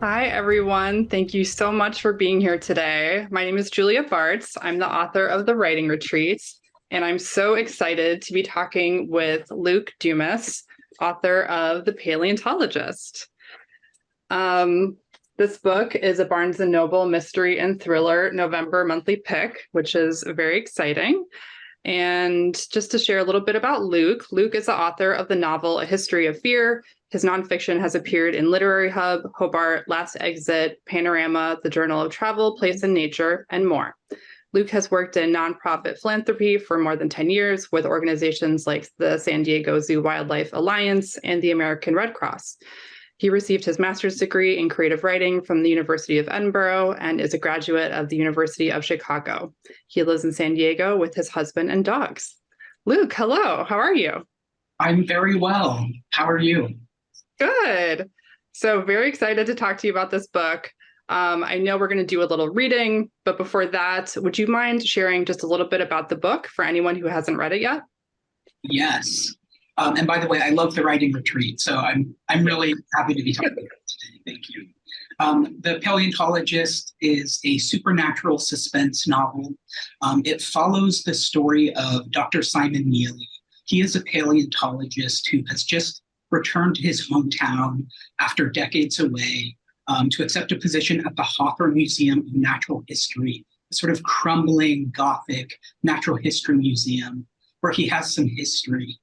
Hi, everyone. Thank you so much for being here today. My name is Julia Bartz. I'm the author of The Writing Retreat, and I'm so excited to be talking with Luke Dumas, author of The Paleontologist. This book is a Barnes & Noble mystery and thriller November monthly pick, which is very exciting. And just to share a little bit about Luke, Luke is the author of the novel A History of Fear. His nonfiction has appeared in Literary Hub, Hobart, Last Exit, Panorama, The Journal of Travel, Place and Nature, and more. Luke has worked in nonprofit philanthropy for more than 10 years with organizations like the San Diego Zoo Wildlife Alliance and the American Red Cross. He received his master's degree in creative writing from the University of Edinburgh and is a graduate of the University of Chicago. He lives in San Diego with his husband and dogs. Luke, hello. How are you? I'm very well. How are you? Good. So very excited to talk to you about this book. I know we're going to do a little reading, but before that, would you mind sharing just a little bit about the book for anyone who hasn't read it yet? Yes. And by the way, I love the writing retreat, so I'm really happy to be talking about it today. Thank you. The Paleontologist is a supernatural suspense novel. It follows the story of Dr. Simon Neely. He is a paleontologist who has just returned to his hometown after decades away to accept a position at the Hawthorne Museum of Natural History, a sort of crumbling Gothic natural history museum where he has some history.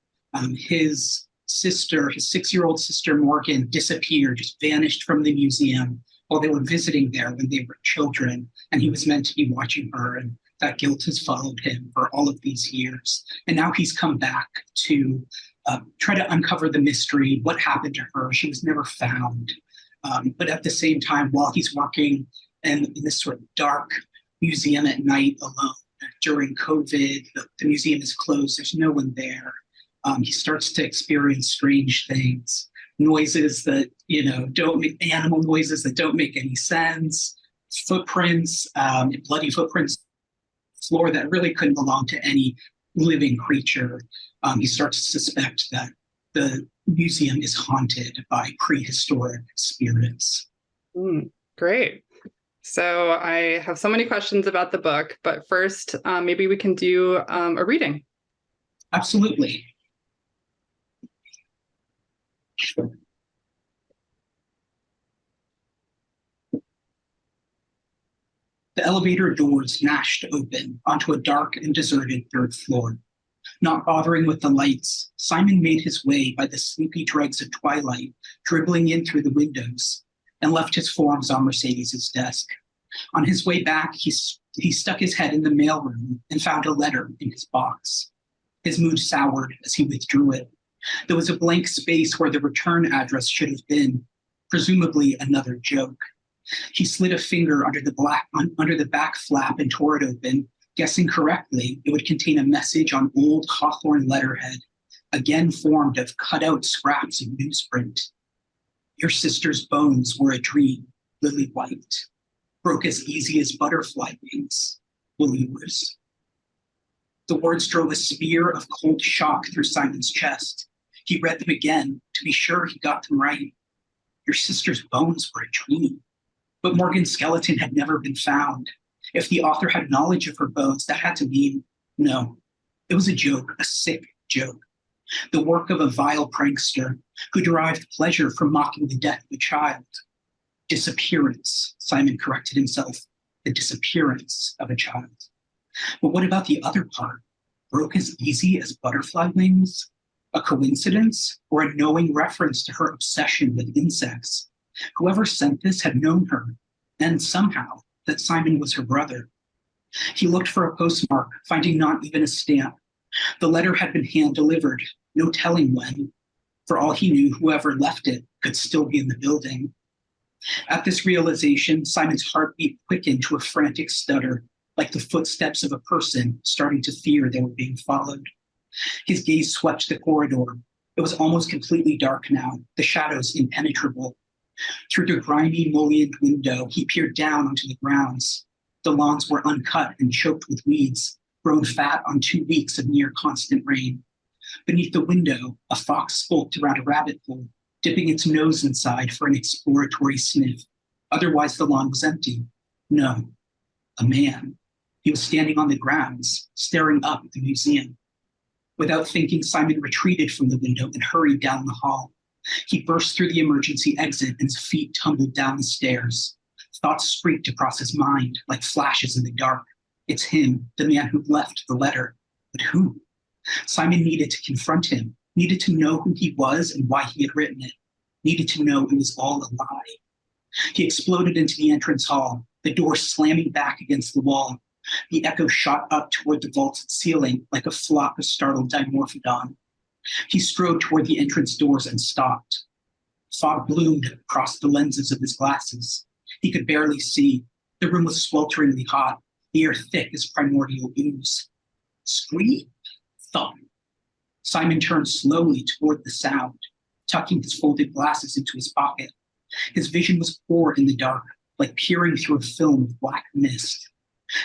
His sister, his 6-year-old sister Morgan, disappeared, just vanished from the museum while they were visiting there when they were children, and he was meant to be watching her, and that guilt has followed him for all of these years. And now he's come back to try to uncover the mystery, what happened to her. She was never found. But at the same time, while he's working in this sort of dark museum at night alone, during COVID, the museum is closed, there's no one there. He starts to experience strange things, noises that, don't make animal noises that don't make any sense, footprints, bloody footprints, floor that really couldn't belong to any living creature. He starts to suspect that the museum is haunted by prehistoric spirits. Great. So I have so many questions about the book, but first, maybe we can do a reading. Absolutely. The elevator doors mashed open onto a dark and deserted third floor. Not bothering with the lights, Simon made his way by the sleepy dregs of twilight dribbling in through the windows and left his forms on Mercedes's desk. On his way back, he stuck his head in the mailroom and found a letter in his box. His mood soured as he withdrew it. There was a blank space where the return address should have been, presumably another joke. He slid a finger under the back flap and tore it open, guessing correctly it would contain a message on old Hawthorne letterhead, again formed of cut-out scraps of newsprint. Your sister's bones were a dream, lily white, broke as easy as butterfly wings, believers. The words drove a spear of cold shock through Simon's chest. He read them again to be sure he got them right. Your sister's bones were a dream. But Morgan's skeleton had never been found. If the author had knowledge of her bones, that had to mean no. It was a joke, a sick joke. The work of a vile prankster who derived pleasure from mocking the death of a child. Disappearance, Simon corrected himself. The disappearance of a child. But what about the other part? Broke as easy as butterfly wings? A coincidence or a knowing reference to her obsession with insects? Whoever sent this had known her, and somehow that Simon was her brother. He looked for a postmark, finding not even a stamp. The letter had been hand-delivered, no telling when. For all he knew, whoever left it could still be in the building. At this realization, Simon's heartbeat quickened to a frantic stutter, like the footsteps of a person starting to fear they were being followed. His gaze swept the corridor. It was almost completely dark now, the shadows impenetrable. Through the grimy, mullioned window, he peered down onto the grounds. The lawns were uncut and choked with weeds, grown fat on 2 weeks of near constant rain. Beneath the window, a fox skulked around a rabbit hole, dipping its nose inside for an exploratory sniff. Otherwise, the lawn was empty. No, a man. He was standing on the grounds, staring up at the museum. Without thinking, Simon retreated from the window and hurried down the hall. He burst through the emergency exit and his feet tumbled down the stairs. Thoughts streaked across his mind like flashes in the dark. It's him, the man who left the letter. But who? Simon needed to confront him, needed to know who he was and why he had written it, needed to know it was all a lie. He exploded into the entrance hall, the door slamming back against the wall. The echo shot up toward the vaulted ceiling like a flock of startled dimorphodon. He strode toward the entrance doors and stopped. Fog bloomed across the lenses of his glasses. He could barely see. The room was swelteringly hot, the air thick as primordial ooze. Scream? Thump. Simon turned slowly toward the sound, tucking his folded glasses into his pocket. His vision was poor in the dark, like peering through a film of black mist.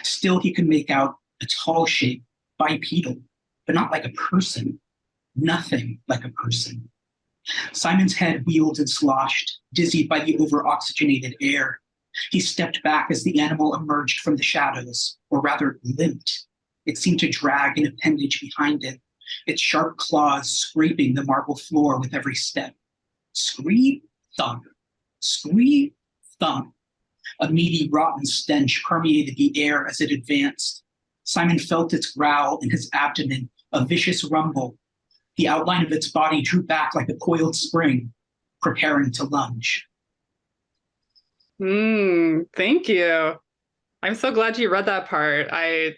Still, he could make out a tall shape, bipedal, but not like a person. Nothing like a person. Simon's head wheeled and sloshed, dizzied by the over-oxygenated air. He stepped back as the animal emerged from the shadows, or rather limped. It seemed to drag an appendage behind it, its sharp claws scraping the marble floor with every step. Scream, thump. Scream, thump. A meaty, rotten stench permeated the air as it advanced. Simon felt its growl in his abdomen, a vicious rumble. The outline of its body drew back like a coiled spring, preparing to lunge. Thank you. I'm so glad you read that part. I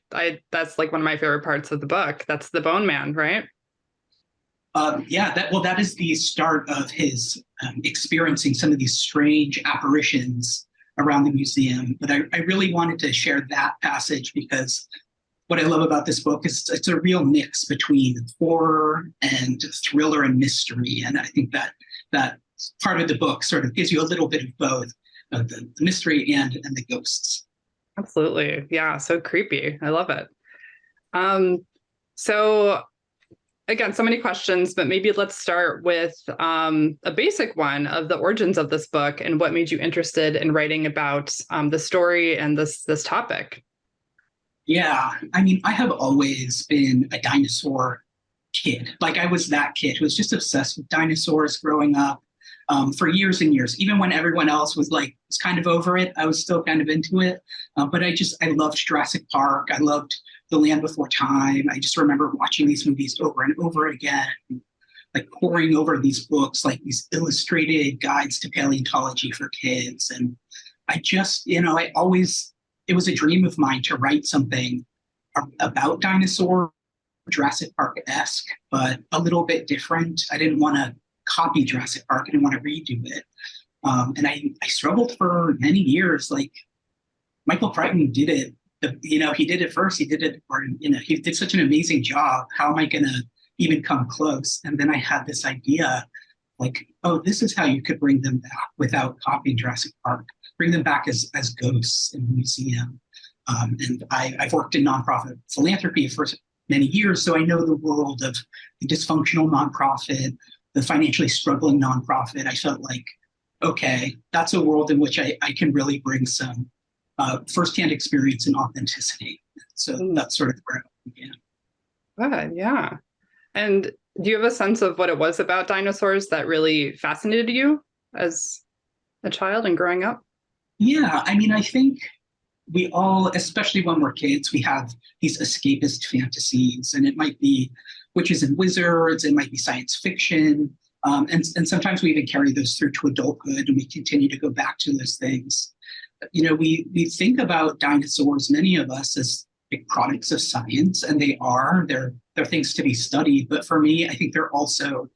that's like one of my favorite parts of the book. That's the Bone Man, right? That is the start of his experiencing some of these strange apparitions around the museum. But I really wanted to share that passage because what I love about this book is it's a real mix between horror and thriller and mystery. And I think that part of the book sort of gives you a little bit of both, the mystery and the ghosts. Absolutely. Yeah. So creepy. I love it. So again, so many questions, but maybe let's start with a basic one of the origins of this book and what made you interested in writing about the story and this topic. Yeah, I mean, I have always been a dinosaur kid. Like I was that kid who was just obsessed with dinosaurs growing up for years and years. Even when everyone else was kind of over it, I was still kind of into it. But I loved Jurassic Park. I loved The Land Before Time. I just remember watching these movies over and over again, like poring over these books, like these illustrated guides to paleontology for kids. And I just, it was a dream of mine to write something about dinosaurs, Jurassic Park-esque, but a little bit different. I didn't want to copy Jurassic Park. I didn't want to redo it. And I struggled for many years. Like Michael Crichton did it. He did it first. He did such an amazing job. How am I going to even come close? And then I had this idea, like, oh, this is how you could bring them back without copying Jurassic Park. Bring them back as ghosts in the museum. And I've worked in nonprofit philanthropy for many years, so I know the world of the dysfunctional nonprofit, the financially struggling nonprofit. I felt like, okay, that's a world in which I can really bring some firsthand experience and authenticity. So that's sort of where I began. Good, yeah. And do you have a sense of what it was about dinosaurs that really fascinated you as a child and growing up? Yeah, I mean, I think we all, especially when we're kids, we have these escapist fantasies, and it might be witches and wizards, it might be science fiction, and sometimes we even carry those through to adulthood, and we continue to go back to those things. We think about dinosaurs, many of us, as big products of science, and they're things to be studied. But for me, I think they're also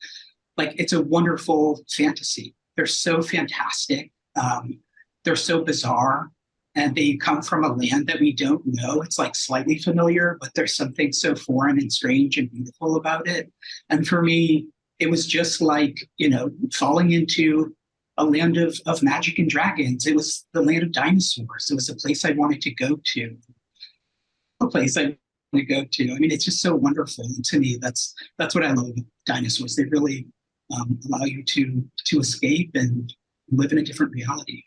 it's a wonderful fantasy. They're so fantastic. They're so bizarre, and they come from a land that we don't know. It's like slightly familiar, but there's something so foreign and strange and beautiful about it. And for me, it was just like, falling into a land of magic and dragons. It was the land of dinosaurs. It was a place I wanted to go to. A place I wanted to go to. I mean, it's just so wonderful. And to me, that's what I love about dinosaurs. They really allow you to escape and live in a different reality.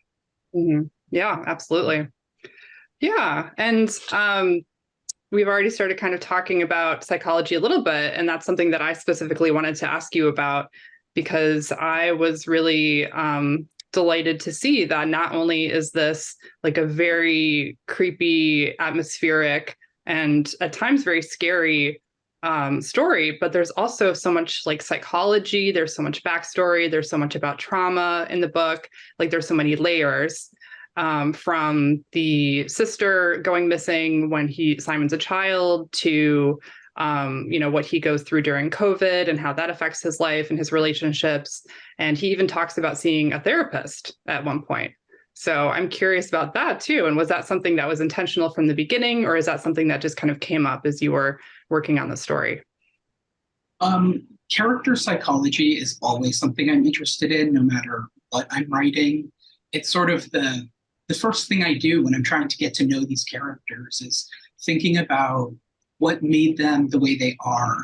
Yeah, absolutely. Yeah. And we've already started kind of talking about psychology a little bit. And that's something that I specifically wanted to ask you about because I was really delighted to see that not only is this like a very creepy, atmospheric, and at times very scary story, but there's also so much like psychology, there's so much backstory, there's so much about trauma in the book, like there's so many layers from the sister going missing when Simon's a child to what he goes through during COVID and how that affects his life and his relationships. And he even talks about seeing a therapist at one point. So I'm curious about that too. And was that something that was intentional from the beginning, or is that something that just kind of came up as you were working on the story? Character psychology is always something I'm interested in, no matter what I'm writing. It's sort of the first thing I do when I'm trying to get to know these characters is thinking about what made them the way they are.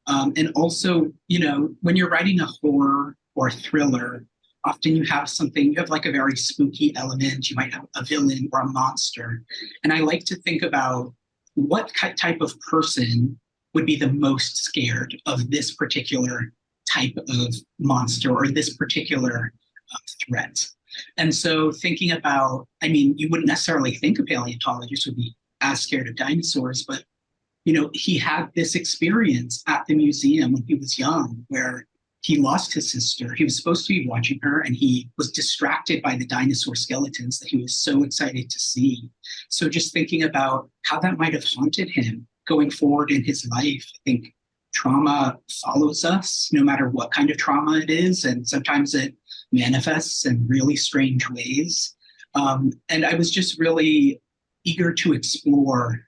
And also, when you're writing a horror or a thriller, often you have like a very spooky element. You might have a villain or a monster. And I like to think about what type of person would be the most scared of this particular type of monster or this particular threat. And so thinking about, you wouldn't necessarily think a paleontologist would be as scared of dinosaurs, but, he had this experience at the museum when he was young where he lost his sister. He was supposed to be watching her and he was distracted by the dinosaur skeletons that he was so excited to see. So just thinking about how that might have haunted him going forward in his life. I think trauma follows us no matter what kind of trauma it is. And sometimes it manifests in really strange ways. And I was just really eager to explore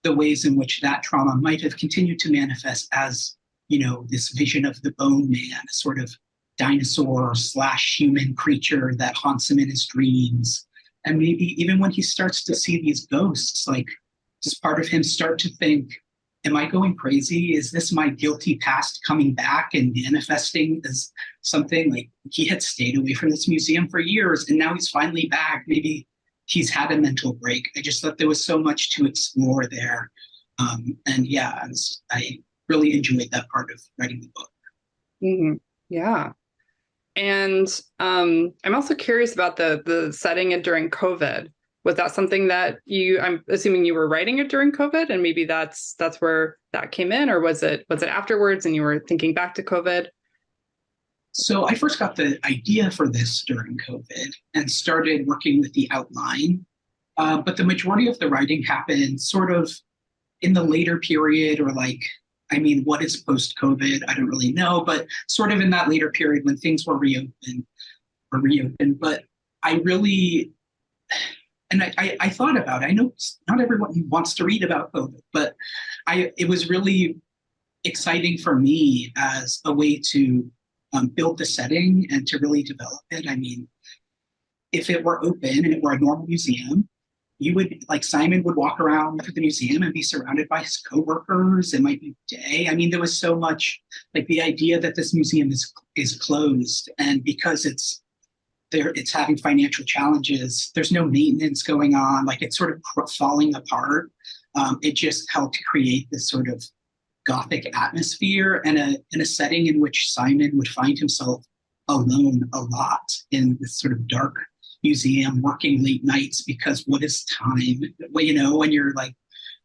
the ways in which that trauma might have continued to manifest as, this vision of the bone man, a sort of dinosaur / human creature that haunts him in his dreams. And maybe even when he starts to see these ghosts, like, does part of him start to think, am I going crazy? Is this my guilty past coming back and manifesting as something? Like, he had stayed away from this museum for years and now he's finally back. Maybe he's had a mental break. I just thought there was so much to explore there. And yeah, I really enjoyed that part of writing the book. Mm-hmm. Yeah. And I'm also curious about the setting it during COVID. Was that something that I'm assuming you were writing it during COVID and maybe that's where that came in, or was it afterwards and you were thinking back to COVID? So I first got the idea for this during COVID and started working with the outline. But the majority of the writing happened sort of in the later period, or what is post-COVID? I don't really know, but sort of in that later period when things were reopened. But I really, and I thought about it. I know not everyone wants to read about COVID, but it was really exciting for me as a way to build the setting and to really develop it. If it were open and it were a normal museum, Simon would walk around through the museum and be surrounded by his coworkers. It might be day. There was so much, the idea that this museum is closed, and because it's having financial challenges, there's no maintenance going on. It's sort of falling apart. It just helped create this sort of Gothic atmosphere and in a setting in which Simon would find himself alone a lot in this sort of dark museum, working late nights, because what is time? When you're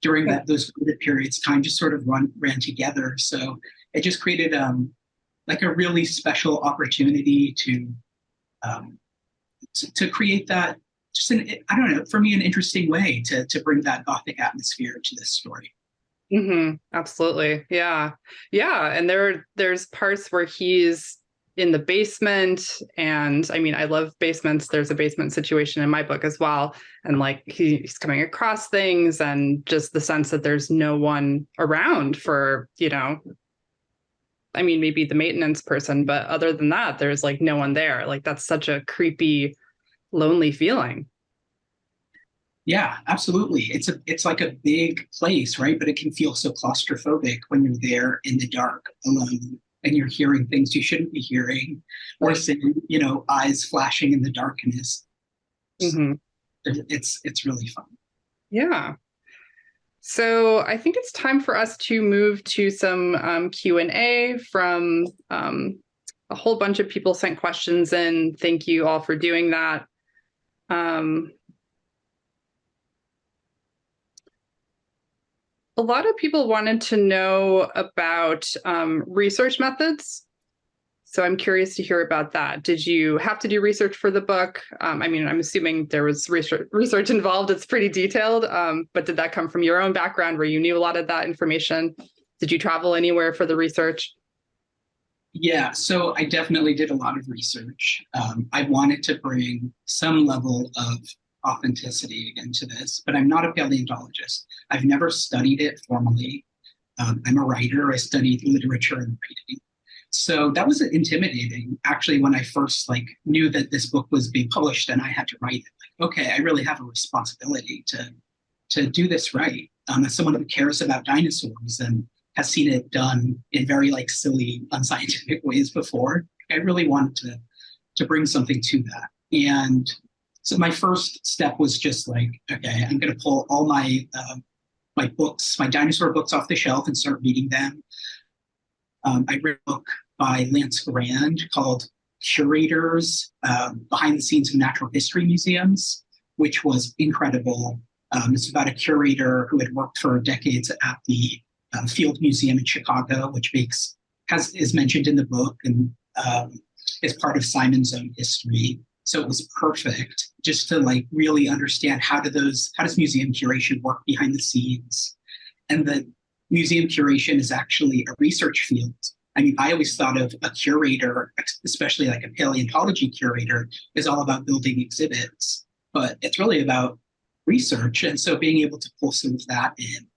during those COVID periods, time just sort of ran together. So it just created a really special opportunity to create that, for me, an interesting way to bring that Gothic atmosphere to this story. Mm-hmm. Absolutely. Yeah. Yeah. And there's parts where he's in the basement, and I love basements. There's a basement situation in my book as well. And he's coming across things, and just the sense that there's no one around for, maybe the maintenance person, but other than that, there's no one there. That's such a creepy, lonely feeling. Yeah, absolutely. It's like a big place, right? But it can feel so claustrophobic when you're there in the dark alone and you're hearing things you shouldn't be hearing, or seeing, eyes flashing in the darkness. Hmm. It's really fun. Yeah. So I think it's time for us to move to some Q&A from a whole bunch of people sent questions in. Thank you all for doing that. A lot of people wanted to know about research methods. So I'm curious to hear about that. Did you have to do research for the book? I mean, I'm assuming there was research involved. It's pretty detailed, but did that come from your own background where you knew a lot of that information? Did you travel anywhere for the research? Yeah, so I definitely did a lot of research. I wanted to bring some level of authenticity into this, but I'm not a paleontologist. I've never studied it formally. I'm a writer. I studied literature and writing. So that was intimidating, actually, when I first knew that this book was being published and I had to write it. Like, okay, I really have a responsibility to do this right. As someone who cares about dinosaurs and has seen it done in very silly, unscientific ways before, I really wanted to bring something to that. And so my first step was just okay, I'm going to pull all my books, my dinosaur books off the shelf and start reading them. I read a book by Lance Grand called Curators, Behind the Scenes of Natural History Museums, which was incredible. It's about a curator who had worked for decades at the Field Museum in Chicago, which is mentioned in the book and is part of Simon's own history. So it was perfect just to really understand how does museum curation work behind the scenes. And the museum curation is actually a research field. I mean, I always thought of a curator, especially a paleontology curator, is all about building exhibits, but it's really about research. And so being able to pull some of that in.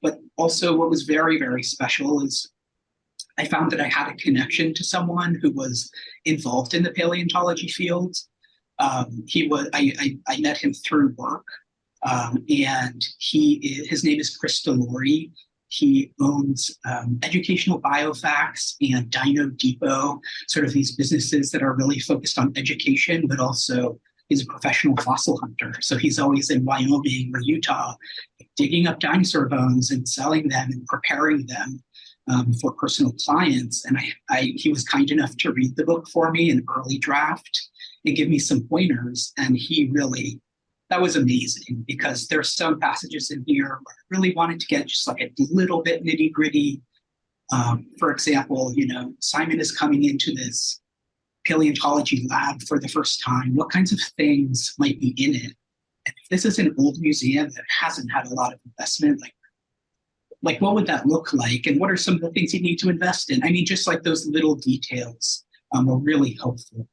But also what was very, very special is I found that I had a connection to someone who was involved in the paleontology field. I met him through work. And his name is Chris Delori. He owns Educational Biofacts and Dino Depot, sort of these businesses that are really focused on education, but also he's a professional fossil hunter. So he's always in Wyoming or Utah, digging up dinosaur bones and selling them and preparing them for personal clients. And he was kind enough to read the book for me, an early draft, and give me some pointers. And that was amazing because there's some passages in here where I really wanted to get just a little bit nitty gritty. For example, Simon is coming into this paleontology lab for the first time. What kinds of things might be in it? And if this is an old museum that hasn't had a lot of investment, what would that look like? And what are some of the things you need to invest in? I mean, just those little details were really helpful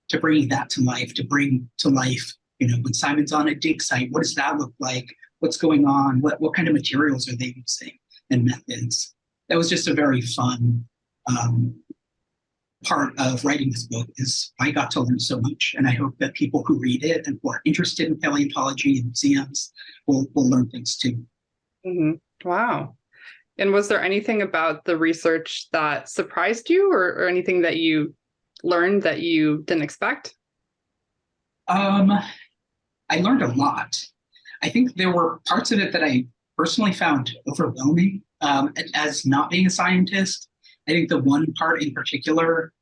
to bringing that to life, to bring to life when Simon's on a dig site, what does that look like? What's going on? What kind of materials are they using and methods? That was just a very fun part of writing this book. Is I got to learn so much, and I hope that people who read it and who are interested in paleontology and museums will learn things too. Mm-hmm. Wow. And was there anything about the research that surprised you or anything that you learned that you didn't expect? I learned a lot. I think there were parts of it that I personally found overwhelming. As not being a scientist, I think the one part in particular,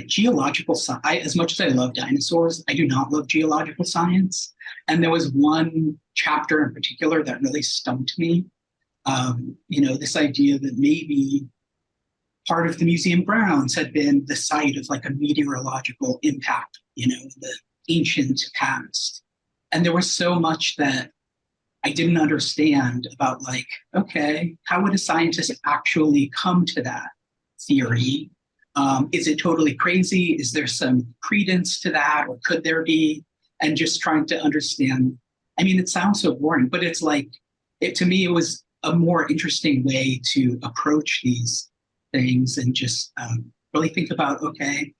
geological science, as much as I love dinosaurs, I do not love geological science. And there was one chapter in particular that really stumped me. This idea that maybe part of the museum grounds had been the site of a meteorological impact, in the ancient past. And there was so much that I didn't understand about okay, how would a scientist actually come to that theory? Is it totally crazy? Is there some credence to that? Or could there be? And just trying to understand. I mean, it sounds so boring, but it's to me, it was a more interesting way to approach these things and just really think about, okay,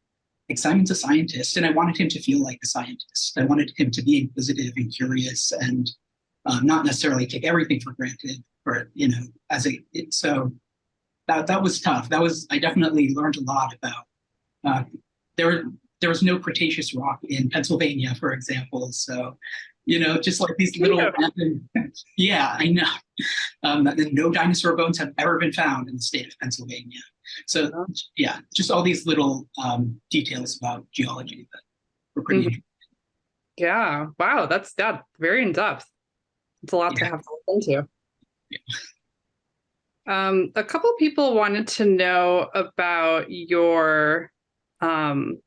Simon's a scientist, and I wanted him to feel like a scientist. I wanted him to be inquisitive and curious, and not necessarily take everything for granted. Or so that was tough. I definitely learned a lot about. there was no Cretaceous rock in Pennsylvania, for example. So, just like these little, Yeah. yeah, I know. And no dinosaur bones have ever been found in the state of Pennsylvania. So, yeah, just all these little details about geology that were pretty Mhm. interesting. Yeah. Wow. That's very in depth. It's a lot to Yeah. have to look into. A couple people wanted to know about your um,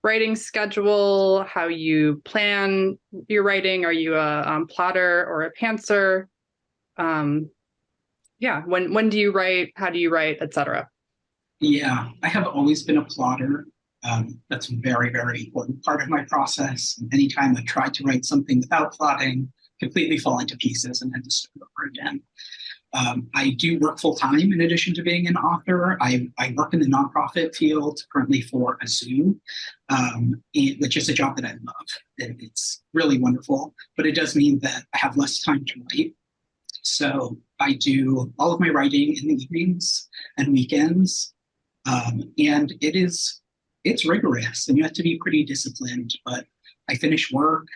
writing schedule, how you plan your writing. Are you a plotter or a pantser? Um, yeah. When do you write? How do you write, etc.? Yeah, I have always been a plotter. That's a very, very important part of my process. Anytime I try to write something without plotting, completely fall into pieces and had to start over again. I do work full time in addition to being an author. I work in the nonprofit field currently for a zoo, which is a job that I love. It's really wonderful, but it does mean that I have less time to write. So I do all of my writing in the evenings and weekends. And it's rigorous and you have to be pretty disciplined, but I finish work.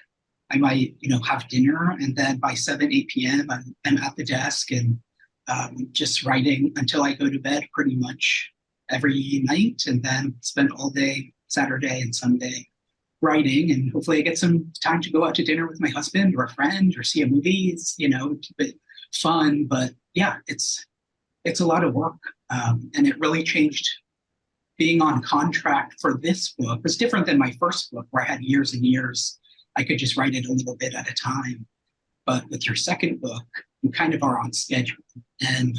I might, have dinner, and then by 7, 8 p.m., I'm at the desk and just writing until I go to bed pretty much every night, and then spend all day Saturday and Sunday writing. And hopefully, I get some time to go out to dinner with my husband or a friend or see a movie. Keep it fun. But yeah, it's a lot of work, and it really changed. Being on contract for this book was different than my first book, where I had years and years. I could just write it a little bit at a time. But with your second book, you kind of are on schedule, and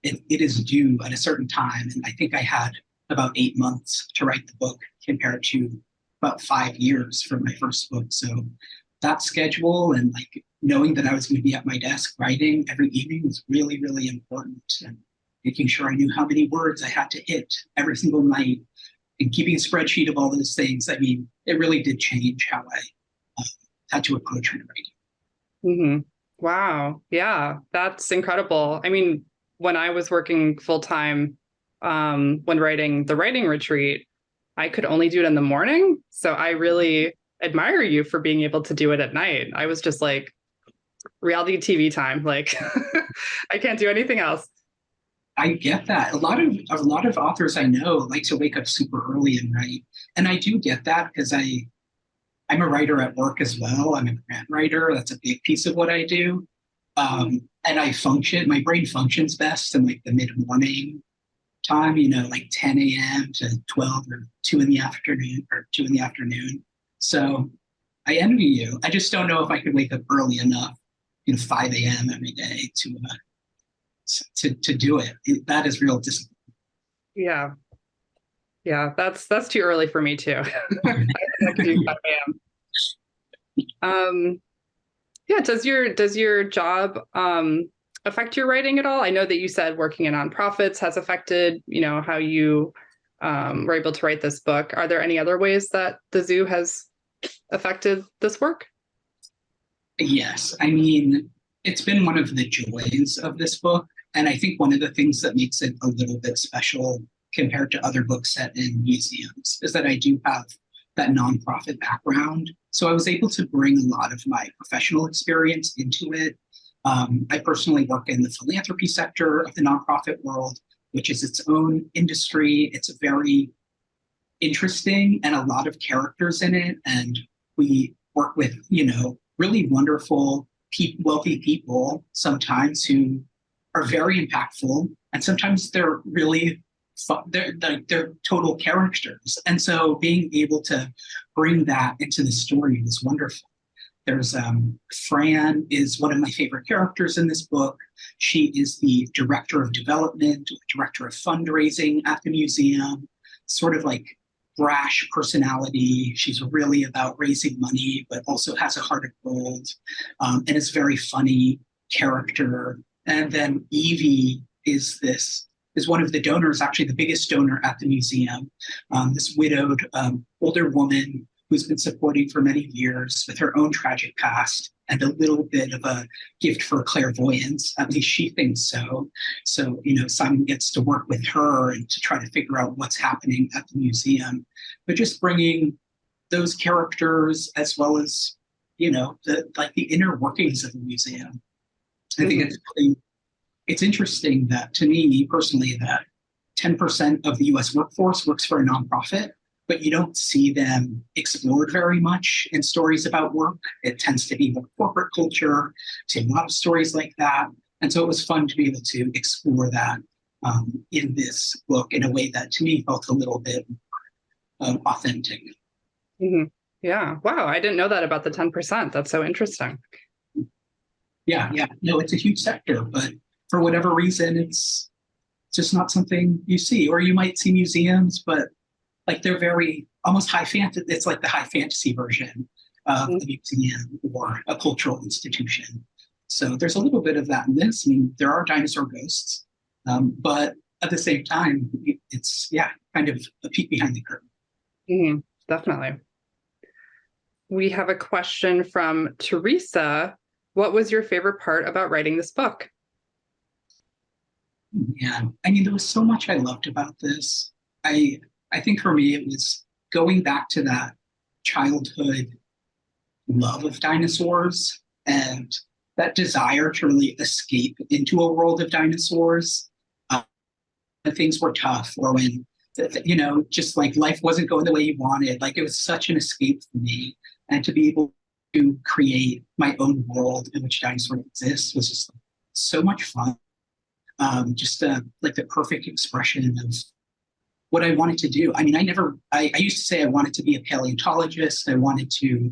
it is due at a certain time. And I think I had about 8 months to write the book compared to about 5 years for my first book. So that schedule and like knowing that I was going to be at my desk writing every evening was really, really important. And making sure I knew how many words I had to hit every single night and keeping a spreadsheet of all those things. I mean, it really did change how I had to approach my writing. Wow. Yeah, that's incredible. I mean, when I was working full time, when writing the writing retreat, I could only do it in the morning. So I really admire you for being able to do it at night. I was just like, reality TV time. Like, I can't do anything else. I get that. A lot of authors I know like to wake up super early and write, and I do get that because I'm a writer at work as well. I'm a grant writer. That's a big piece of what I do. And my brain functions best in like the mid-morning time, like 10 a.m. to 12 or 2 in the afternoon. So I envy you. I just don't know if I could wake up early enough, 5 a.m. every day to do it. That is real discipline. Yeah. Yeah, that's too early for me too. I could do 5 a.m. Yeah, does your job affect your writing at all? I know that you said working in nonprofits has affected, how you were able to write this book. Are there any other ways that the zoo has affected this work? Yes. I mean, it's been one of the joys of this book. And I think one of the things that makes it a little bit special compared to other books set in museums is that I do have that nonprofit background. So I was able to bring a lot of my professional experience into it. I personally work in the philanthropy sector of the nonprofit world, which is its own industry. It's very interesting and a lot of characters in it. And we work with, really wonderful, wealthy people sometimes who are very impactful. And sometimes they're really they're total characters. And so being able to bring that into the story was wonderful. There's Fran is one of my favorite characters in this book. She is the director of development, director of fundraising at the museum, sort of like brash personality. She's really about raising money, but also has a heart of gold, and is very funny character. And then Evie is one of the donors, actually the biggest donor at the museum, this widowed older woman who's been supporting for many years with her own tragic past and a little bit of a gift for clairvoyance. At least she thinks so. So, Simon gets to work with her and to try to figure out what's happening at the museum. But just bringing those characters as well as, the inner workings of the museum. I think it's interesting that, to me personally, that 10% of the US workforce works for a nonprofit, but you don't see them explored very much in stories about work. It tends to be more corporate culture, see a lot of stories like that. And so it was fun to be able to explore that in this book in a way that, to me, felt a little bit authentic. Mm-hmm. Yeah. Wow. I didn't know that about the 10%. That's so interesting. Yeah. No, it's a huge sector, but for whatever reason, it's just not something you see. Or you might see museums, but like they're very almost high fantasy. It's like the high fantasy version of the museum or a cultural institution. So there's a little bit of that in this. I mean, there are dinosaur ghosts, but at the same time, it's kind of a peek behind the curtain. Mm-hmm. Definitely. We have a question from Teresa. What was your favorite part about writing this book? Yeah, I mean, there was so much I loved about this. I think for me, it was going back to that childhood love of dinosaurs and that desire to really escape into a world of dinosaurs. When things were tough, or when, just like life wasn't going the way you wanted. Like, it was such an escape for me. And to be able to create my own world in which dinosaurs exist was just so much fun. Just like the perfect expression of what I wanted to do. I mean, I used to say I wanted to be a paleontologist. I wanted to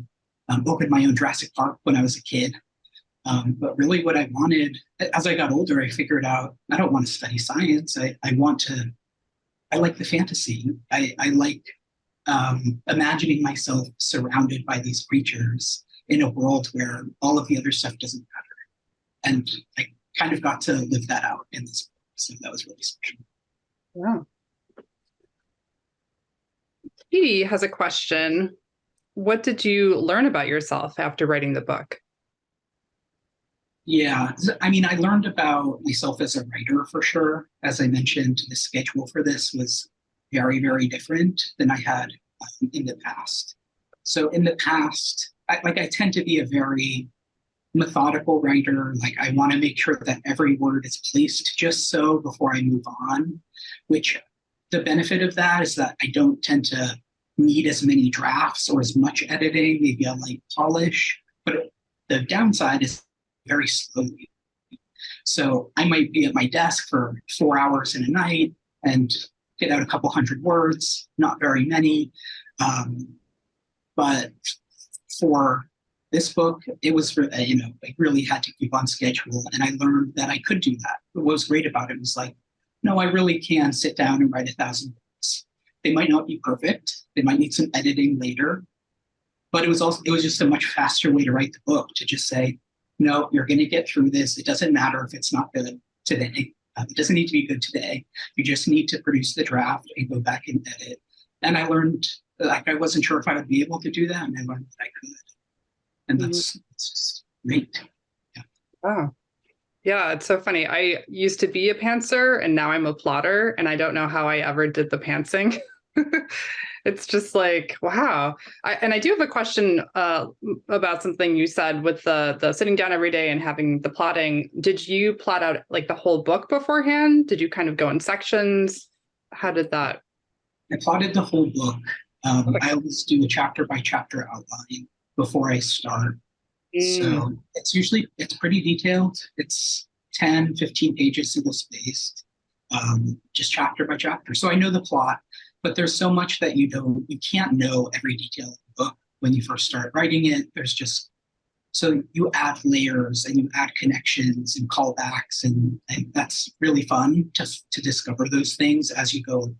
open my own Jurassic Park when I was a kid. But really what I wanted, as I got older, I figured out I don't want to study science. I like the fantasy. I like imagining myself surrounded by these creatures in a world where all of the other stuff doesn't matter. And I kind of got to live that out in this book. So that was really special. Wow. Katie has a question. What did you learn about yourself after writing the book? Yeah, I mean, I learned about myself as a writer for sure. As I mentioned, the schedule for this was very, very different than I had in the past. So in the past, I tend to be a very methodical writer. Like, I want to make sure that every word is placed just so before I move on, which the benefit of that is that I don't tend to need as many drafts or as much editing. Maybe I like polish, but the downside is very slowly. So I might be at my desk for 4 hours in a night and get out a couple hundred words, not very many. But for this book, it was, I really had to keep on schedule, and I learned that I could do that. What was great about it was like, no, I really can sit down and write 1,000 words. They might not be perfect. They might need some editing later, but it was just a much faster way to write the book, to just say, no, you're going to get through this. It doesn't matter if it's not good today. It doesn't need to be good today. You just need to produce the draft and go back and edit. And I learned, like, I wasn't sure if I would be able to do that, and I learned that I could. And that's just great. Yeah. Wow. Yeah, it's so funny. I used to be a pantser and now I'm a plotter, and I don't know how I ever did the pantsing. It's just like, wow. I do have a question about something you said with the sitting down every day and having the plotting. Did you plot out like the whole book beforehand? Did you kind of go in sections? How did that? I plotted the whole book. I always do a chapter by chapter outline before I start. So it's pretty detailed. It's 10, 15 pages single spaced, just chapter by chapter. So I know the plot, but there's so much that you can't know every detail of the book when you first start writing it. So you add layers and you add connections and callbacks, and that's really fun to discover those things as you go.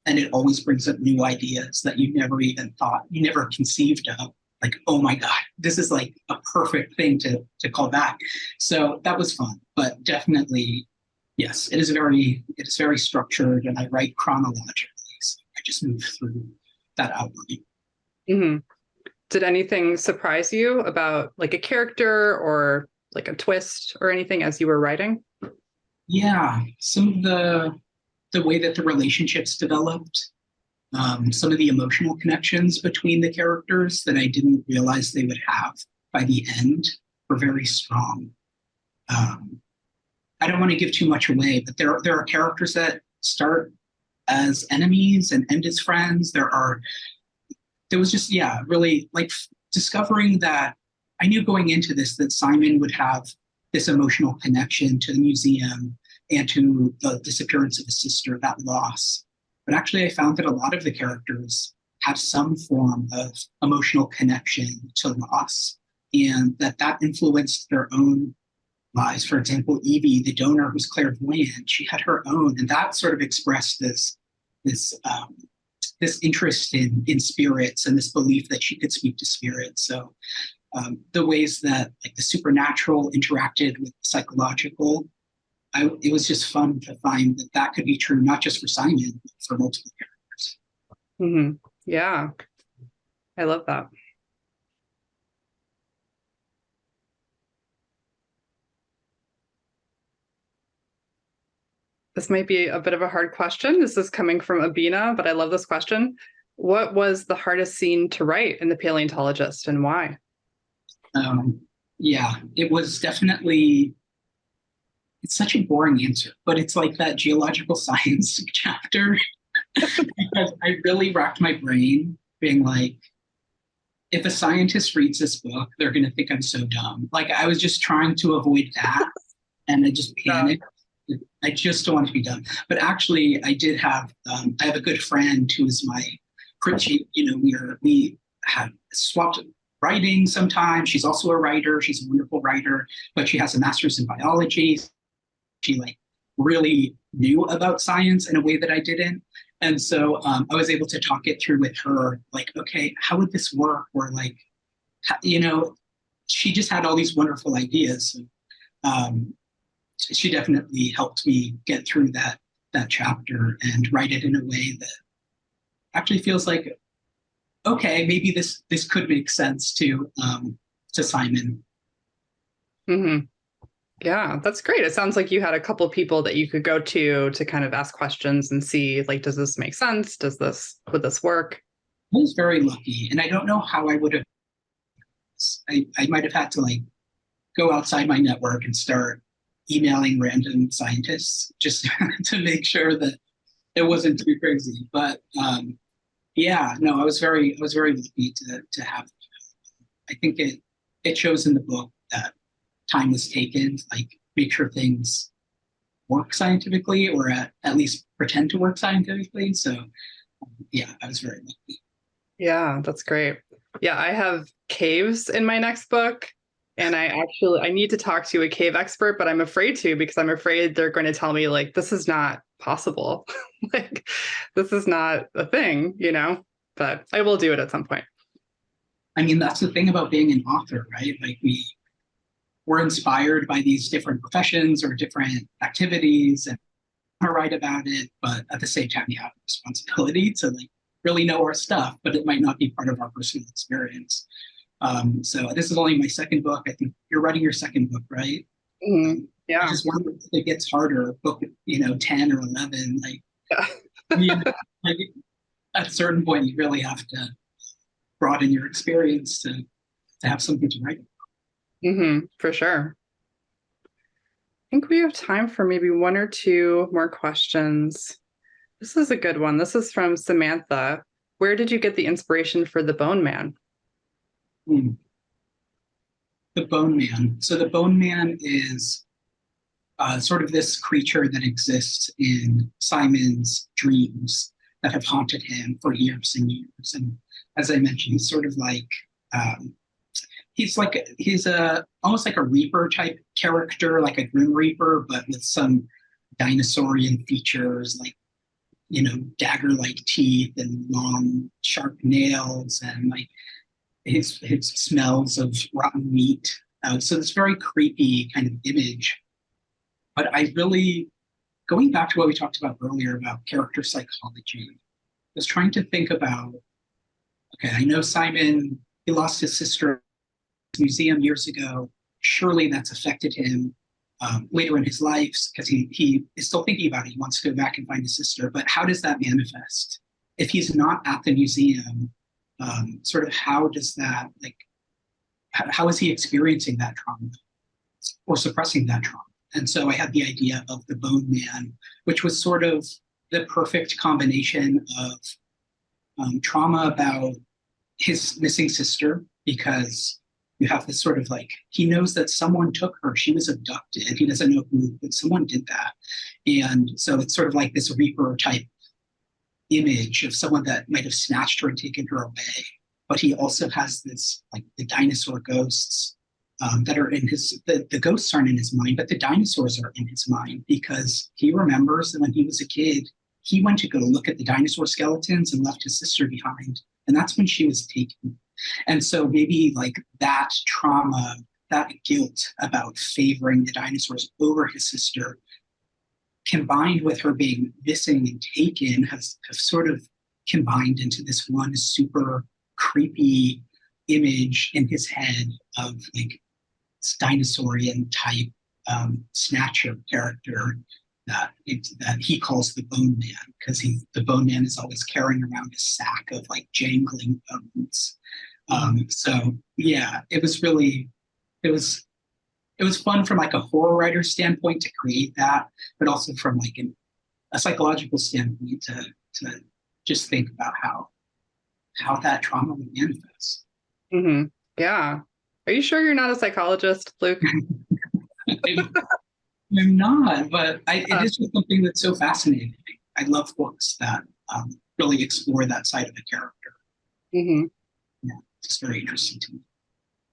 And it always brings up new ideas that you never conceived of. Like, oh my God, this is like a perfect thing to call back. So that was fun, but definitely, yes, it is very structured, and I write chronologically. So I just move through that outline. Hmm. Did anything surprise you about like a character or like a twist or anything as you were writing? Yeah, some of the way that the relationships developed, some of the emotional connections between the characters that I didn't realize they would have by the end were very strong. Um, I don't want to give too much away, but there are characters that start as enemies and end as friends. There was just, yeah, really like discovering that I knew going into this that Simon would have this emotional connection to the museum and to the disappearance of his sister, that loss. But actually, I found that a lot of the characters have some form of emotional connection to loss, and that influenced their own lives. For example, Evie, the donor who's clairvoyant, she had her own, and that sort of expressed this this interest in spirits and this belief that she could speak to spirits. So the ways that like the supernatural interacted with the psychological, it was just fun to find that that could be true not just for Simon, but for multiple characters. Hmm. Yeah, I love that. This might be a bit of a hard question. This is coming from Abina, but I love this question. What was the hardest scene to write in The Paleontologist and why? Um, yeah, it was definitely. It's such a boring answer, but it's like that geological science chapter because I really racked my brain being like, if a scientist reads this book, they're going to think I'm so dumb. Like I was just trying to avoid that, and I just Yeah. panicked. I just don't want to be done. But actually, I did have. I have a good friend who is my pretty. We have swapped writing sometimes. She's also a writer. She's a wonderful writer, but she has a master's in biology. She like really knew about science in a way that I didn't. And so I was able to talk it through with her, like, okay, how would this work? Or like, she just had all these wonderful ideas. Um, she definitely helped me get through that chapter and write it in a way that actually feels like, okay, maybe this could make sense to Simon. Hmm. Yeah, that's great. It sounds like you had a couple people that you could go to kind of ask questions and see, like, does this make sense? Would this work? I was very lucky, and I don't know how I would have. I might have had to like go outside my network and start emailing random scientists just to make sure that it wasn't too crazy. But yeah, no, I was very lucky to have. I think it shows in the book that time was taken, like make sure things work scientifically, or at least pretend to work scientifically. So yeah, I was very lucky. Yeah, that's great. Yeah, I have caves in my next book. And I need to talk to a cave expert, but I'm afraid to because I'm afraid they're going to tell me like this is not possible. Like this is not a thing. But I will do it at some point. I mean, that's the thing about being an author, right? Like we're inspired by these different professions or different activities and want to write about it, but at the same time, you have a responsibility to like really know our stuff, but it might not be part of our personal experience. So this is only my second book. I think you're writing your second book, right? Mhm. I Yeah. just wonder if it gets harder, book 10 or 11. Like, Yeah. like at a certain point, you really have to broaden your experience to have something to write. For sure. I think we have time for maybe one or two more questions. This is a good one. This is from Samantha. Where did you get the inspiration for the Bone Man? Hmm. The Bone Man. So the Bone Man is sort of this creature that exists in Simon's dreams that have haunted him for years and years. And as I mentioned, he's sort of like um, he's a almost like a Reaper type character, like a Grim Reaper, but with some dinosaurian features, like dagger-like teeth and long, sharp nails, and like his smells of rotten meat. So this very creepy kind of image. But I really, going back to what we talked about earlier about character psychology, was trying to think about Okay, I know Simon, he lost his sister at the museum years ago. Surely that's affected him later in his life because he is still thinking about it. He wants to go back and find his sister. But how does that manifest? If he's not at the museum, sort of how does that, like, how is he experiencing that trauma or suppressing that trauma? And so I had the idea of the Bone Man, which was sort of the perfect combination of trauma about his missing sister, because you have this sort of like, he knows that someone took her, she was abducted. He doesn't know who, but someone did that. And so it's sort of like this Reaper type image of someone that might have snatched her and taken her away. But he also has this, like the dinosaur ghosts that are in the ghosts aren't in his mind, but the dinosaurs are in his mind because he remembers that when he was a kid, he went to go look at the dinosaur skeletons and left his sister behind. And that's when she was taken. And so maybe like that trauma, that guilt about favoring the dinosaurs over his sister, combined with her being missing and taken, have sort of combined into this one super creepy image in his head of like this dinosaurian type snatcher character that he calls the Bone Man, because the Bone Man is always carrying around a sack of like jangling bones. So yeah, it was fun from like a horror writer standpoint to create that, but also from like a psychological standpoint to just think about how that trauma would manifest. Mm-hmm. Yeah. Are you sure you're not a psychologist, Luke? I'm not, but it is just something that's so fascinating. I love books that really explore that side of the character. Mm-hmm. Yeah, it's very interesting to me.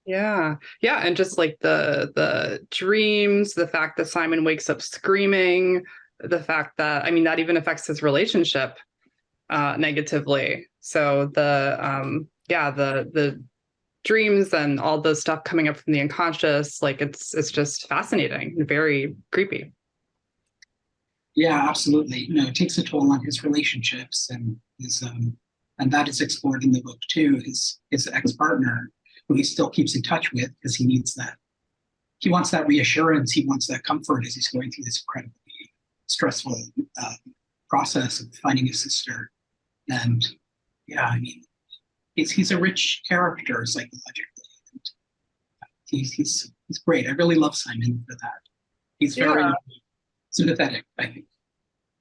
Yeah. Yeah. And just like the dreams, the fact that Simon wakes up screaming, the fact that, I mean, that even affects his relationship negatively. So the dreams and all the stuff coming up from the unconscious, like it's just fascinating and very creepy. Yeah, absolutely. No, it takes a toll on his relationships and that is explored in the book too. His ex-partner, who he still keeps in touch with because he wants that reassurance, he wants that comfort as he's going through this incredibly stressful process of finding his sister. And yeah, I mean, he's a rich character psychologically. And he's great. I really love Simon for that. He's very sympathetic, I think.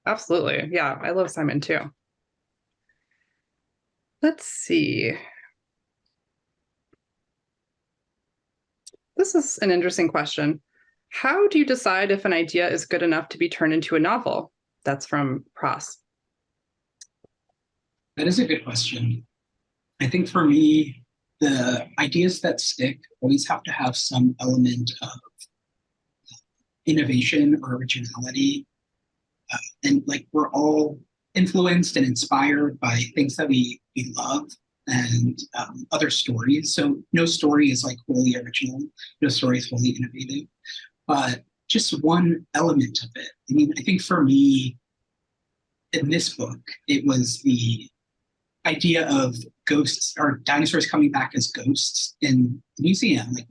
Absolutely. Yeah, I love Simon too. Let's see. This is an interesting question. How do you decide if an idea is good enough to be turned into a novel? That's from Pross. That is a good question. I think for me, the ideas that stick always have to have some element of innovation or originality. And like we're all influenced and inspired by things that we love and other stories. So no story is like wholly original, no story is wholly innovative, but just one element of it. I mean, I think for me, in this book, it was the idea of ghosts or dinosaurs coming back as ghosts in the museum. Like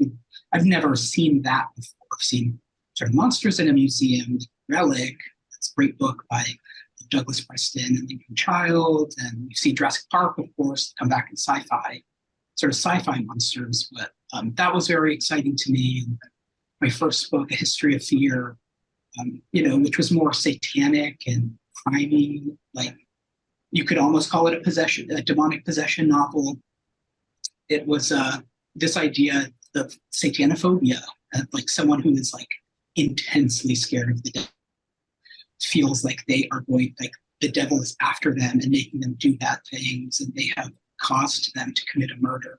I've never seen that before. I've seen sort of monsters in a museum, Relic. That's a great book by Douglas Preston and Lincoln Child, and you see Jurassic Park, of course, come back in sci-fi, sort of sci-fi monsters. But that was very exciting to me. And my first book, A History of Fear, which was more satanic and crimey, like you could almost call it a demonic possession novel. It was this idea of satanophobia, like someone who is like intensely scared of the devil, feels like they are going, like the devil is after them and making them do bad things, and they have caused them to commit a murder.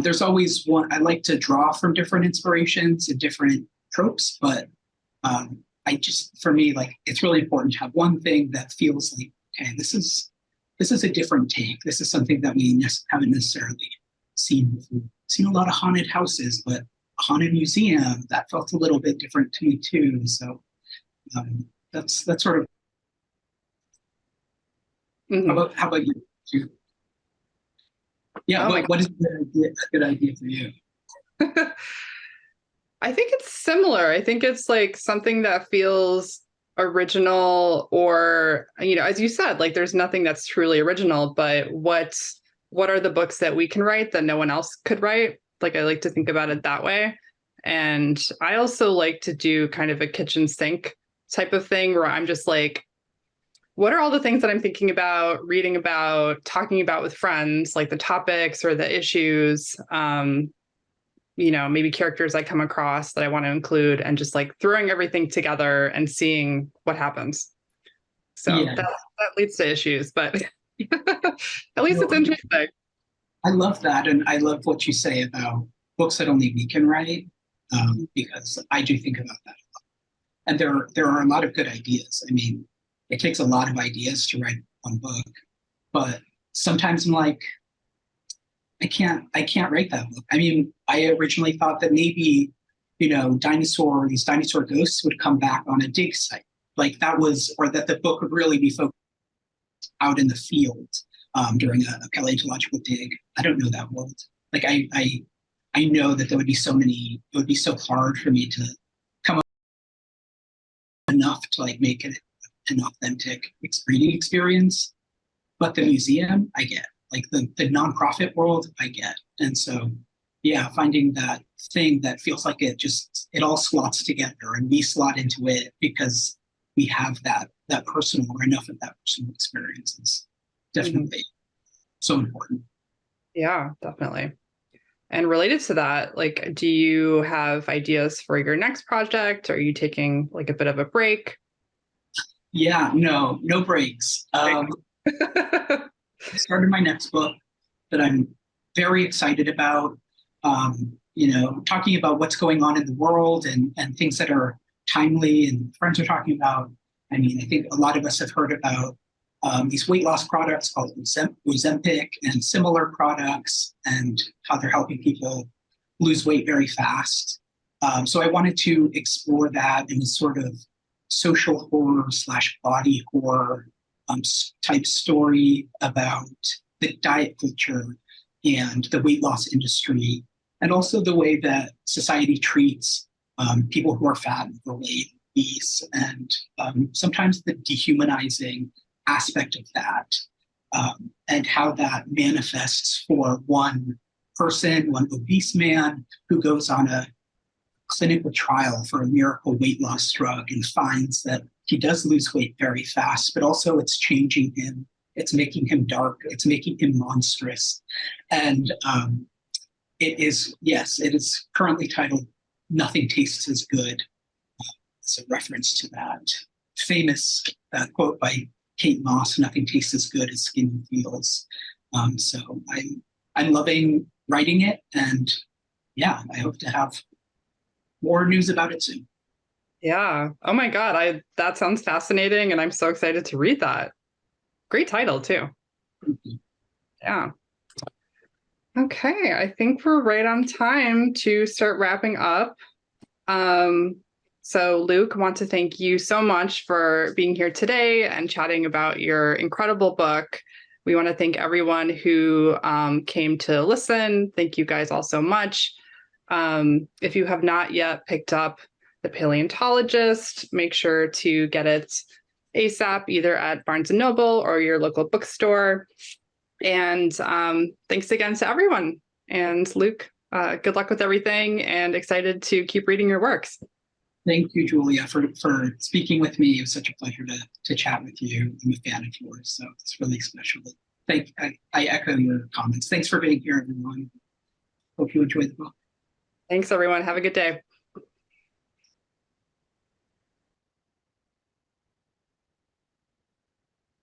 There's always one, I like to draw from different inspirations and different tropes, but for me, like it's really important to have one thing that feels like, okay, this is a different take. This is something that we haven't necessarily seen before. Seen a lot of haunted houses, but a haunted museum, that felt a little bit different to me too. So that's sort of. Mm-hmm. How about you? Yeah, Oh my what is a good idea for you? God. I think it's similar. I think it's like something that feels original or, as you said, like there's nothing that's truly original, but what are the books that we can write that no one else could write? Like I like to think about it that way. And I also like to do kind of a kitchen sink type of thing where I'm just like, what are all the things that I'm thinking about, reading about, talking about with friends, like the topics or the issues, maybe characters I come across that I want to include, and just like throwing everything together and seeing what happens. So Yeah, that leads to issues, but at least no, it's interesting. I love that, and I love what you say about books that only we can write, because I do think about that. And there are a lot of good ideas. I mean, it takes a lot of ideas to write one book, but sometimes I'm like, I can't write that book. I mean, I originally thought that maybe, these dinosaur ghosts would come back on a dig site. Like that was, or that the book would really be focused out in the field during a paleontological dig. I don't know that world. Like I know that there would be it would be so hard for me to come up enough to like make it an authentic reading experience. But the museum, I get. Like the nonprofit world, I get. And so, yeah, finding that thing that feels like it all slots together and we slot into it because we have that personal or enough of that personal experience is definitely so important. Yeah, definitely. And related to that, like, do you have ideas for your next project? Are you taking like a bit of a break? Yeah, no breaks. I started my next book that I'm very excited about. Talking about what's going on in the world and things that are timely and friends are talking about. I mean, I think a lot of us have heard about these weight loss products called Ozempic and similar products and how they're helping people lose weight very fast. So I wanted to explore that in a sort of social horror / body horror type story about the diet culture and the weight loss industry, and also the way that society treats people who are fat and overweight, obese, and sometimes the dehumanizing aspect of that, and how that manifests for one one obese man who goes on a clinical trial for a miracle weight loss drug and finds that he does lose weight very fast, but also it's changing him. It's making him dark. It's making him monstrous. And it is currently titled Nothing Tastes as Good. It's a reference to that famous quote by Kate Moss, nothing tastes as good as skin feels. So I'm loving writing it. And yeah, I hope to have more news about it soon. Yeah. Oh my God. That sounds fascinating. And I'm so excited to read that. Great title too. Yeah. Okay. I think we're right on time to start wrapping up. So Luke, I want to thank you so much for being here today and chatting about your incredible book. We want to thank everyone who came to listen. Thank you guys all so much. If you have not yet picked up The Paleontologist, make sure to get it ASAP, either at Barnes & Noble or your local bookstore. And thanks again to everyone. And Luke, good luck with everything and excited to keep reading your works. Thank you, Julia, for speaking with me. It was such a pleasure to chat with you. I'm a fan of yours, so it's really special. I echo your comments. Thanks for being here, everyone. Hope you enjoyed the book. Thanks, everyone. Have a good day.